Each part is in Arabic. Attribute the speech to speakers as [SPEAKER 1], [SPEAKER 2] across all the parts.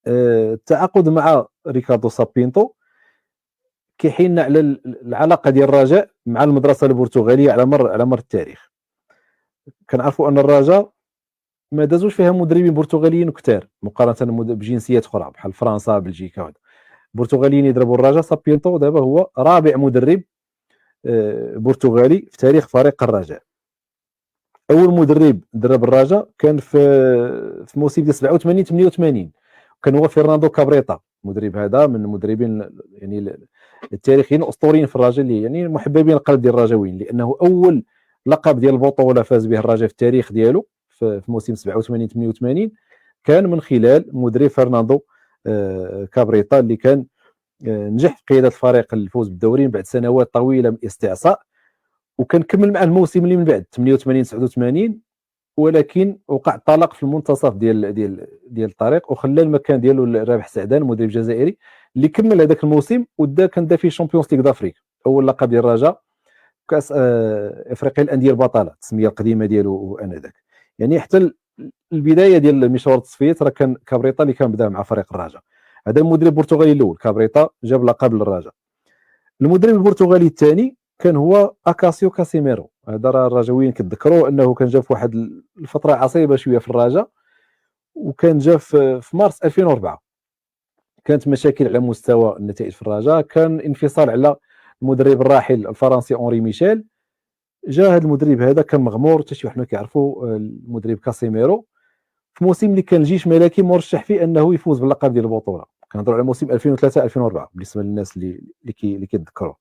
[SPEAKER 1] التعاقد مع ريكاردو سابينتو كيحيلنا على العلاقه ديال الرجاء مع المدرسه البرتغاليه على مر التاريخ. كنعرفوا ان الرجاء ما دازوش فيها مدربين برتغاليين كثار مقارنه بجنسيات اخرى بحال فرنسا بلجيكا وهذا. البرتغاليين يضربوا الرجاء. سابينتو دابا هو رابع مدرب برتغالي في تاريخ فريق الرجاء. اول مدرب درب الرجاء كان في موسم ديال 87 88 كان هو فرناندو كابريتا. المدرب هذا من المدربين يعني التاريخيين الاسطوريين في الرجاء، اللي يعني محببين القلب ديال الرجاويين، لانه اول لقب ديال البطوله فاز به الرجاء في التاريخ ديالو في موسم 87 88 كان من خلال مدرب فرناندو كابريتا، اللي كان نجح في قياده الفريق للفوز بالدوري بعد سنوات طويله من الاستعصاء، وكان كمل مع الموسم اللي من بعد 88 89، ولكن وقع طلاق في المنتصف ديال الطريق، وخلى المكان ديالو رابح سعدان مدرب جزائري اللي كمل هذاك الموسم كان دا فيه شامبيونز ليغ دافريك، اول لقب ديال الرجاء، كاس افريقيا الانديه البطله التسميه القديمه ديالو انذاك. يعني حتى البدايه ديال مشوار التصفيات راه كان كابريتا اللي كان بدا مع فريق الرجاء. هذا المدرب البرتغالي الاول كابريتا جاب لقب للرجاء. المدرب البرتغالي الثاني كان هو اكاسيو كاسيميرو. هذا راه الرجاويين كتذكروه انه كان جا في واحد الفتره عصيبه شويه في الرجاء، وكان جا في مارس 2004. كانت مشاكل على مستوى النتائج في الرجاء، كان انفصال على المدرب الراحل الفرنسي اونري ميشيل. جا هذا المدرب هذا كان مغمور، حتى شي واحد ما كيعرفو المدرب كاسيميرو، في موسم اللي كان الجيش الملكي مرشح فيه انه يفوز باللقب ديال البطوله. كنهضروا على موسم 2003 2004 بالنسبه للناس اللي كيتذكروا.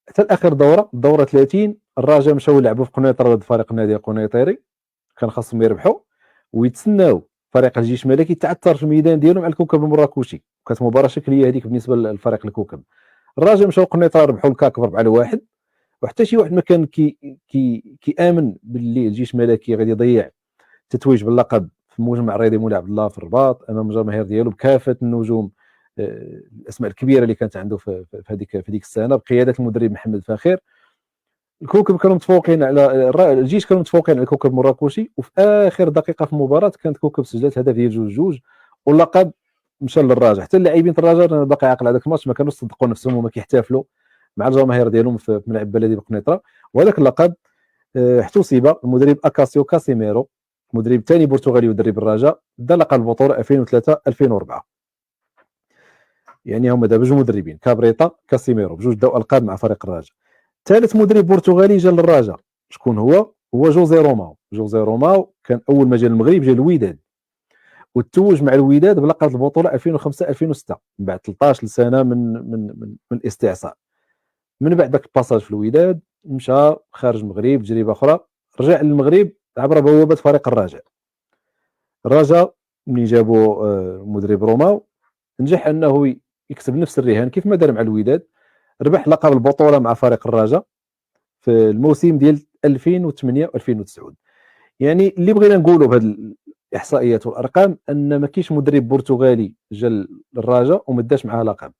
[SPEAKER 1] حتى اخر الدوره 30 الرجاء مشاو يلعبوا في قنيطره ضد فريق النادي القنيطري، كان خاصهم يربحوا ويتسناو فريق الجيش الملكي تعثر في الميدان ديالهم على الكوكب المراكشي. كانت مباراه شكليه هذيك بالنسبه للفريق الكوكب. الرجاء مشاو قنيطره ربحوا الكاك ب4-1، وحتى شي واحد ما كان كيامن باللي الجيش الملكي غادي يضيع التتويج باللقب في مجمع الرياضي مولاي عبد الله في الرباط امام الجماهير ديالو بكافه النجوم الاسماء الكبيره اللي كانت عنده في هذيك السنه بقياده المدرب محمد فاخر. الكوكب كانوا متفوقين على الجيش، كانوا متفوقين على الكوكب المراكشي، وفي اخر دقيقه في المباراه كانت كوكب سجلت هدف ديال 2-2 واللقب مشى للرجاء. حتى اللاعبين الرجاء انا باقي عاقل هذاك الماتش ما كانوش صدقوا نفسهم وما كيحتفلوا مع الجماهير ديالهم في ملعب بلدي بقنيطره. وهذاك اللقب احتسب المدرب اكاسيو كاسيميرو، مدرب ثاني برتغالي يدرب الرجاء، دا لقب البطوله 2003 2004. يعني هما دابا جوج مدربين كابريتا كاسيميرو بجوج داو القاب مع فريق الرجاء. ثالث مدرب برتغالي جا للرجاء شكون هو جوزي روماو. جوزي روماو كان اول ما جا للمغرب جا الوداد وتوج مع الوداد بلقب البطوله 2005 2006 من بعد 13 سنه من الاستعصاء. من بعد ذاك الباساج في الوداد مشى خارج المغرب تجربه اخرى، رجع للمغرب عبر بوابه فريق الرجاء. الرجاء ملي جابوا مدرب روماو نجح انه يكسب نفس الرهان كيف ما دار مع الوداد، ربح لقب البطوله مع فريق الرجاء في الموسم ديال 2008 و2009. يعني اللي بغينا نقولوا بهذه الاحصائيات والارقام ان ما كاينش مدرب برتغالي جا للرجاء وما داش معاه لقب.